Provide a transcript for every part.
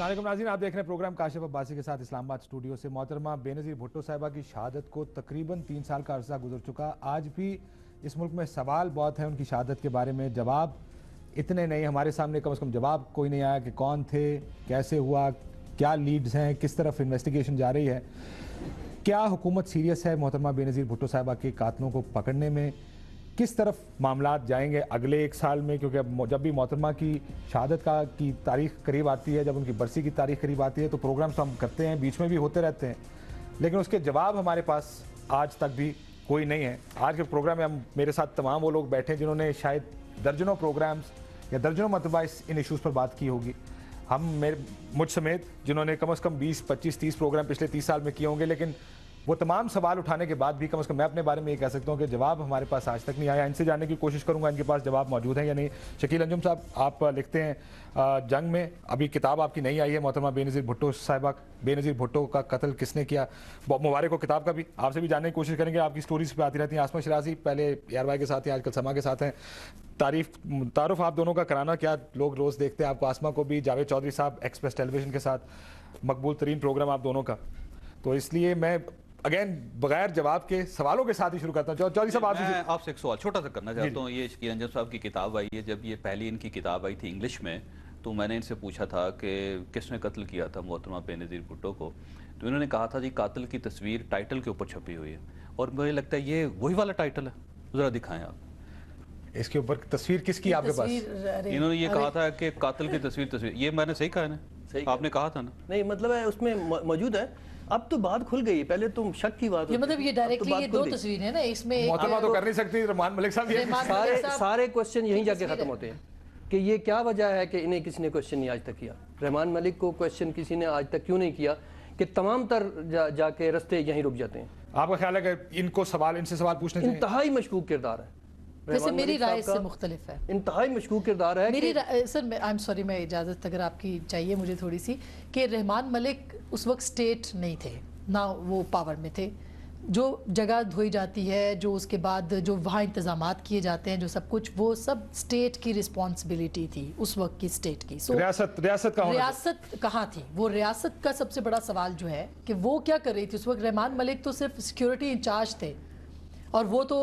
अस्सलाम वालेकुम नाज़रीन, आप देख रहे हैं प्रोग्राम काशिफ अब्बासी के साथ इस्लामाबाद स्टूडियो से। मोहतरमा बेनज़ीर भुट्टो साहिबा की शहादत को तकरीबन 3 साल का अरसा गुजर चुका। आज भी इस मुल्क में सवाल बहुत हैं उनकी शहादत के बारे में, जवाब इतने नहीं, हमारे सामने कम से कम जवाब कोई नहीं आया कि कौन थे, कैसे हुआ, क्या लीड्स हैं, किस तरफ इन्वेस्टिगेशन जा रही है, क्या हुकूमत सीरियस है मोहतरमा बेनज़ीर भुट्टो साहिबा के कातलों को पकड़ने में, किस तरफ मामलात जाएंगे अगले 1 साल में। क्योंकि अब जब भी मोहतरमा की शहादत की तारीख करीब आती है, जब उनकी बरसी की तारीख करीब आती है, तो प्रोग्राम्स तो हम करते हैं, बीच में भी होते रहते हैं, लेकिन उसके जवाब हमारे पास आज तक भी कोई नहीं है। आज के प्रोग्राम में हम मेरे साथ तमाम वो लोग बैठे हैं जिन्होंने शायद दर्जनों प्रोग्राम्स या दर्जनों मरतबा इन इशूज़ पर बात की होगी। मुझ समेत जिन्होंने कम से कम 20, 25, 30 प्रोग्राम पिछले 30 साल में किए होंगे, लेकिन वो तमाम सवाल उठाने के बाद भी कम से कम मैं अपने बारे में ये कह सकता हूँ कि जवाब हमारे पास आज तक नहीं आया। इनसे जानने की कोशिश करूँगा इनके पास जवाब मौजूद है या नहीं। शकील अंजुम साहब, आप लिखते हैं जंग में, अभी किताब आपकी नहीं आई है मोहतरमा बेनज़ीर भुट्टो साहिबा, बेनज़ीर भुट्टो का कत्ल किसने किया, मुबारक हो किताब का भी आपसे भी जानने की कोशिश करेंगे। आपकी स्टोरीज पे आती रहती हैं। आसमा शिराजी पहले यार भाई के साथ हैं, आजकल समा के साथ हैं। तारुफ आप दोनों का कराना, क्या लोग रोज़ देखते हैं आपको, आसमा को भी, जावेद चौधरी साहब एक्सप्रेस टेलीविज़न के साथ मकबूल तरीन प्रोग्राम आप दोनों का, तो इसलिए मैं अगेन बगैर जवाब के सवालों के साथ ही शुरू करता हूँ। चौधरी साहब आपसे एक सवाल छोटा सा करना चाहता हूँ। ये शकील अंजुम साहब की किताब आई है, जब ये पहली इनकी किताब आई थी इंग्लिश में, तो मैंने इनसे पूछा था कि किसने कत्ल किया था मोहतरमा बेनज़ीर भुट्टो को, तो इन्होंने कहा था जी कातिल की तस्वीर टाइटल के ऊपर छपी हुई है, और मुझे लगता है ये वही वाला टाइटल है। ज़रा दिखाएं आप इसके ऊपर तस्वीर किसकी आपके पास। इन्होंने ये कहा था कि कातिल की तस्वीर, ये मैंने सही कहा है ना, आपने कहा था ना। नहीं, मतलब है उसमें मौजूद है। अब तो बात खुल गई, पहले तुम शक की बात, ये मतलब ये डायरेक्टली ये दो तस्वीर है ना, इसमें मोहतरमा तो कर नहीं सकती रहमान मलिक साहब। सारे क्वेश्चन यहीं जाके खत्म होते हैं कि ये क्या वजह है कि इन्हें किसी ने क्वेश्चन नहीं आज तक किया। रहमान मलिक को क्वेश्चन किसी ने आज तक क्यों नहीं किया कि तमाम तर जाके रास्ते यहीं रुक जाते हैं। आपका ख्याल है कि इनको इनसे सवाल पूछने चाहिए? इंतहाई मशकूक किरदार है, वैसे मेरी राय इससे मुख्तलिफ है। इंतहाई मशकूक किरदार है मेरी सर, आई एम सॉरी, मैं इजाज़त अगर आपकी चाहिए मुझे थोड़ी सी, कि रहमान मलिक उस वक्त स्टेट नहीं थे ना, वो पावर में थे। जो जगह धोई जाती है, जो उसके बाद जो वहाँ इंतजामात किए जाते हैं, जो सब कुछ, वो सब स्टेट की रिस्पॉन्सिबिलिटी थी उस वक्त की, स्टेट की। रियासत कहाँ थी? वो रियासत का सबसे बड़ा सवाल जो है कि वो क्या कर रही थी उस वक्त। रहमान मलिक तो सिर्फ सिक्योरिटी इंचार्ज थे, और वो तो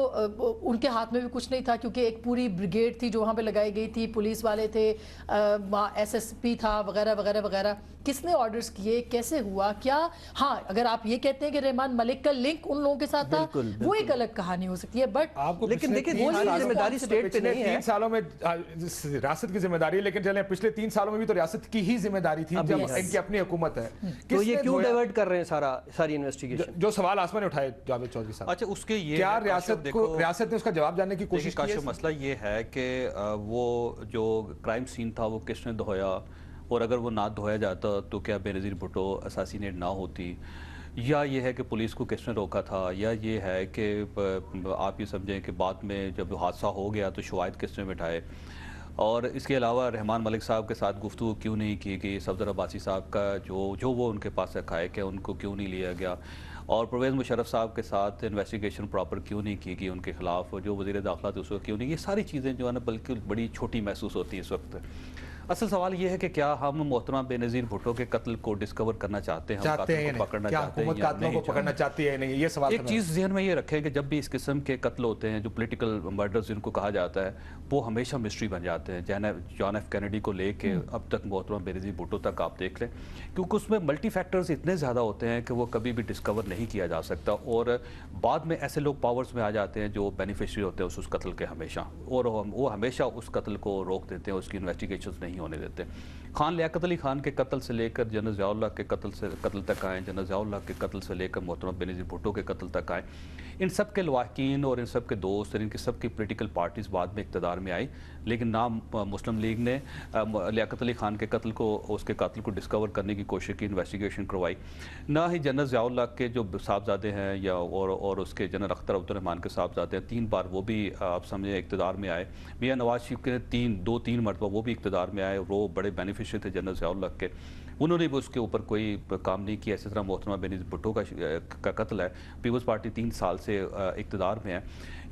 उनके हाथ में भी कुछ नहीं था, क्योंकि एक पूरी ब्रिगेड थी जो वहाँ पे लगाई गई थी, पुलिस वाले थे, वहाँ SSP था, वगैरह वगैरह वगैरह। किसने ऑर्डर्स किए, कैसे हुआ, क्या? हाँ, अगर आप ये कहते हैं कि रहमान मलिक का लिंक उन लोगों के साथ था, वो एक अलग कहानी हो सकती है, बट आपको लेकिन देखिए जिम्मेदारी स्टेट पे नहीं है। 3 सालों में रियासत की जिम्मेदारी है, लेकिन चले पिछले 3 सालों में भी तो रियासत की ही जिम्मेदारी थी जब इनकी अपनी हुकूमत है। तो ये क्यों डाइवर्ट कर रहे हैं सारी इन्वेस्टिगेशन? जो सवाल आसमा ने उठाए जावेद चौधरी साहब, अच्छा, उसके ये क्या रियासत ने उसका जवाब जानने की कोशिश की? मसला ये है कि वो जो क्राइम सीन था वो किसने धोया, और अगर वो ना धोया जाता तो क्या बेनज़ीर भुट्टो असैसिनेट ना होती, या ये है कि पुलिस को किसने रोका था, या ये है कि आप ये समझें कि बाद में जब हादसा हो गया तो शवाहिद किसने बिठाए, और इसके अलावा रहमान मलिक साहब के साथ गुफ्तगू क्यों नहीं की गई, सफदर अब्बासी साहब का जो वो उनके पास रखा है, क्या उनको क्यों नहीं लिया गया, और परवेज़ मुशर्रफ साहब के साथ इन्वेस्टिगेशन प्रॉपर क्यों नहीं की गई उनके खिलाफ, जो वज़ीर दाखिला थे उसको क्यों नहीं। ये सारी चीज़ें जो है ना बल्कि बड़ी छोटी महसूस होती हैं इस वक्त। असल सवाल ये है कि क्या हम मोहतरमा बेनज़ीर भुट्टो के कत्ल को डिस्कवर करना चाहते हैं, पकड़ना चाहते हैं नहीं, ये सवाल। एक चीज़ ज़हन में ये रखें कि जब भी इस किस्म के कत्ल होते हैं, जो पॉलिटिकल मर्डर्स जिनको कहा जाता है, वो हमेशा मिस्ट्री बन जाते हैं। जॉन एफ कैनेडी को लेके अब तक मोहतरमा बेनज़ीर भुट्टो तक आप देख लें, क्योंकि उसमें मल्टी फैक्टर्स इतने ज़्यादा होते हैं कि वो कभी भी डिस्कवर नहीं किया जा सकता, और बाद में ऐसे लोग पावर्स में आ जाते हैं जो बेनिफिशरी होते हैं उस कत्ल के हमेशा, और वो हमेशा उस कत्ल को रोक देते हैं, उसकी इन्वेस्टिगेशन नहीं होने देते। खान लियाकत अली खान के कत्ल से लेकर जनरल ज़ियाउल्लाह के कत्ल तक आए, जनरल ज़ियाउल्लाह के कत्ल से लेकर मोहतरमा बेनज़ीर भुट्टो के कत्ल तक आए, इन सब के लवाहकीन और इन सब के दोस्त और इनकी सब की पोलिटिकल पार्टीज़ बाद में इक़्तिदार में आई, लेकिन ना मुस्लिम लीग ने लियाकत अली खान के कत्ल को, उसके कातिल को डिस्कवर करने की कोशिश की, इन्वेस्टिगेशन करवाई, ना ही जनरल ज़ियाउल्लाह के जो साहबजादे हैं या और उसके जनरल अख्तर अब्दुर्रहमान के साहबजादे हैं, 3 बार वो भी आप समझे इक़्तिदार में आए। मियां नवाज शरीफ के 2-3 मरतबा वो भी इक़्तिदार में आए, वो बड़े बेनिफिशियरी थे जनरल ज़ियाउल्लाह के। उन्होंने भी उसके ऊपर कोई काम नहीं किया। इसी तरह मोहतरमा बेनज़ीर भुट्टो का कत्ल है, पीपल्स पार्टी 3 साल से इक़्तिदार में है।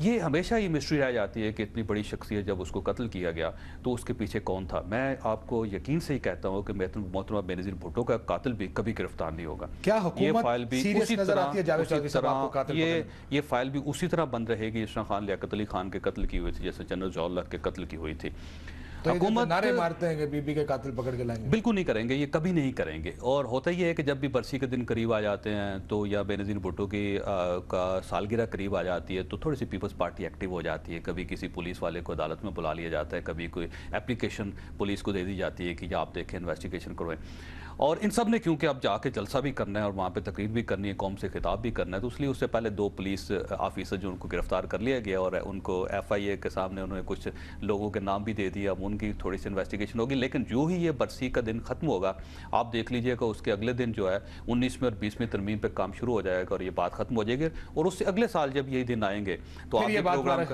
ये हमेशा ये मिस्ट्री रह जाती है कि इतनी बड़ी शख्सियत जब उसको कत्ल किया गया तो उसके पीछे कौन था। मैं आपको यकीन से ही कहता हूँ कि मोहतरमा बेनज़ीर भुट्टो का कातिल भी कभी गिरफ्तार नहीं होगा। क्या ये हुकूमत फाइल भी सीरियस उसी नजर आती है जावेद तरह चौधरी साहब आपको कातिल ये फाइल भी उसी तरह बंद रहेगी जिस तरह खान लियाकत अली खान के कत्ल की हुई थी, जैसे जनरल ज़िया-उल-हक के कत्ल की हुई थी। तो हुकूमत नारे मारते हैं कि बीबी के कातिल पकड़ के लाएंगे, बिल्कुल नहीं करेंगे, ये कभी नहीं करेंगे। और होता ही है कि जब भी बरसी के दिन करीब आ जाते हैं तो या बेनज़ीर भुट्टो की का सालगिरह करीब आ जाती है तो थोड़ी सी पीपल्स पार्टी एक्टिव हो जाती है। कभी किसी पुलिस वाले को अदालत में बुला लिया जाता है, कभी कोई एप्लीकेशन पुलिस को दे दी जाती है कि आप देखें इन्वेस्टिगेशन करवाएं। और इन सब ने क्योंकि अब जाके जलसा भी करना है और वहाँ पे तकरीर भी करनी है, कौम से खिताब भी करना है, तो इसलिए उससे पहले 2 पुलिस ऑफिसर जो उनको गिरफ्तार कर लिया गया और उनको FIA के सामने उन्होंने कुछ लोगों के नाम भी दे दिए। अब उनकी थोड़ी सी इन्वेस्टिगेशन होगी, लेकिन जो ही ये बरसी का दिन ख़त्म होगा आप देख लीजिएगा उसके अगले दिन जो है 19वीं और 20वीं तरमीम पर काम शुरू हो जाएगा और ये बात ख़त्म हो जाएगी। और उससे अगले साल जब यही दिन आएंगे तो आप प्रोग्राम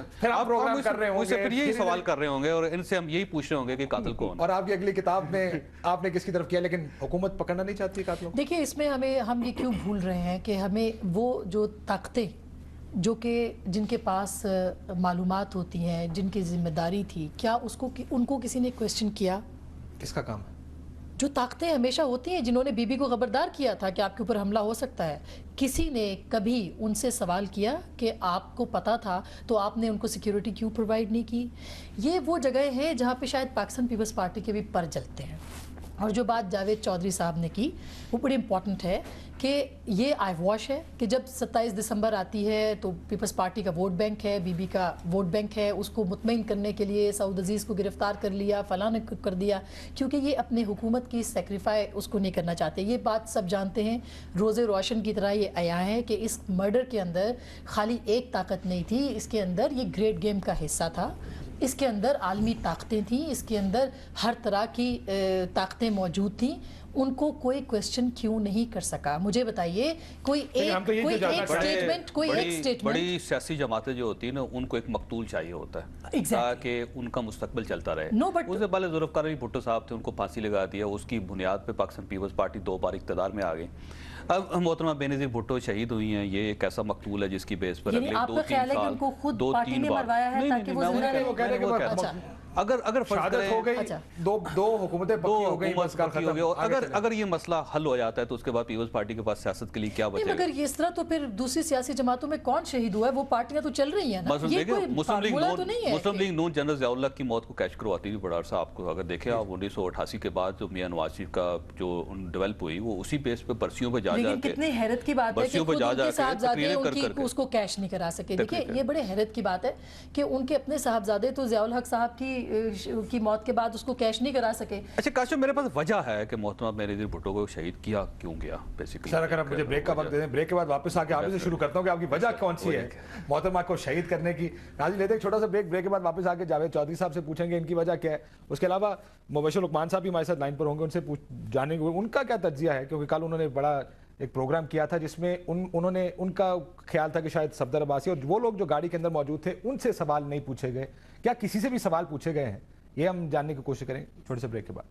कर रहे होंगे, फिर यही सवाल कर रहे होंगे और इनसे हम यही पूछ रहे होंगे कि कातिल कौन। और आपकी अगली किताब में आपने किसकी तरफ किया, लेकिन हुकूमत पकड़ना नहीं चाहती कातिलों को। देखिए इसमें हम ये क्यों भूल रहे हैं कि हमें वो जो ताकतें जो कि जिनके पास मालूमात होती हैं, जिनकी जिम्मेदारी थी, क्या उनको किसी ने क्वेश्चन किया? किसका काम है? जो ताकतें हमेशा होती हैं, जिन्होंने बीबी को खबरदार किया था कि आपके ऊपर हमला हो सकता है, किसी ने कभी उनसे सवाल किया कि आपको पता था तो आपने उनको सिक्योरिटी क्यों प्रोवाइड नहीं की? ये वो जगह है जहाँ पे शायद पाकिस्तान पीपल्स पार्टी के भी पर जलते हैं। और जो बात जावेद चौधरी साहब ने की वो बड़ी इंपॉर्टेंट है कि ये आई वॉश है कि जब 27 दिसंबर आती है तो पीपल्स पार्टी का वोट बैंक है, बीबी का वोट बैंक है, उसको मुतमईन करने के लिए सऊद अजीज़ को गिरफ्तार कर लिया, फलां ने कर दिया, क्योंकि ये अपने हुकूमत की सेक्रीफाई उसको नहीं करना चाहते। ये बात सब जानते हैं, रोज़े रोशन की तरह ये आया है कि इस मर्डर के अंदर खाली एक ताकत नहीं थी, इसके अंदर ये ग्रेट गेम का हिस्सा था, इसके अंदर आलमी ताकतें थीं, इसके अंदर हर तरह की ताकतें मौजूद थीं। उनको कोई क्वेश्चन क्यों नहीं कर सका? मुझे बताइए, कोई एक स्टेटमेंट। बड़ी सियासी जमातें जो होती है ना, उनको एक मकतूल चाहिए होता है ताकि उनका मुस्तकबिल चलता रहे। उससे पहले जुल्फ़िकार अली भुट्टो साहब थे, उनको फांसी लगा दिया, उसकी बुनियाद पे पाकिस्तान पीपल्स पार्टी 2 बार इक़्तिदार में आ गई। अब मोहतरमा बेनज़ीर भुट्टो शहीद हुई हैं, ये एक ऐसा मकतूल है जिसकी बेस पर अगले 2-3 साल 2-3 बार अगर फर्ज हो गई दो हुकूमतें पक्की हो गई, बस पक्की हो गई, और अगर ये मसला हल हो जाता है तो उसके बाद पीपल्स पार्टी के पास सियासत के लिए क्या बचेगा? मगर इस तरह तो फिर दूसरी सियासी जमातों में कौन शहीद हुआ है? वो पार्टियां तो चल रही हैं ना। ये कोई फार्मूला तो नहीं है। मुस्लिम लीग नून जनरल ज़िया-उल-हक की मौत को कैच करवाती थी बड़ा अरसा। आपको अगर देखें आप 1988 के बाद जो मियां नवाज शरीफ का जो डेवलप हुई वो उसी बेस पे बरसियों पे जा जा के, कितनी हैरत की बात है कि खुद उनके साहबजादे उनकी उसको कैश नहीं करा सके। देखिए ये बड़े हैरत की बात है कि उनके अपने साहबजादे तो ज़िया-उल-हक साहब की मौत के बाद उसको कैश नहीं करा सके। अच्छा काशिफ, मेरे पास वजह है कि मोहतरमा बेनज़ीर भुट्टो को शहीद किया क्यों गया बेसिकली। सर अगर आप मुझे ब्रेक का वक्त दे दें, ब्रेक के बाद वापस आके आप से शुरू करता हूं कि आपकी वजह कौन सी है मोहतरमा को शहीद करने की। नाज़रीन लेते हैं छोटा सा ब्रेक के बाद वापस आके जावेद चौधरी साहब से पूछेंगे इनकी वजह क्या है। उसके अलावा मुबश्शिर लुकमान साहब भी हमारे साथ लाइन पर होंगे, उनसे जानेंगे उनका क्या तज्जिया है, क्योंकि कल उन्होंने बड़ा एक प्रोग्राम किया था जिसमें उन्होंने उनका ख्याल था कि शायद सफदर अब्बासी और वो लोग जो गाड़ी के अंदर मौजूद थे उनसे सवाल नहीं पूछे गए, क्या किसी से भी सवाल पूछे गए हैं, ये हम जानने की कोशिश करें छोटे से ब्रेक के बाद।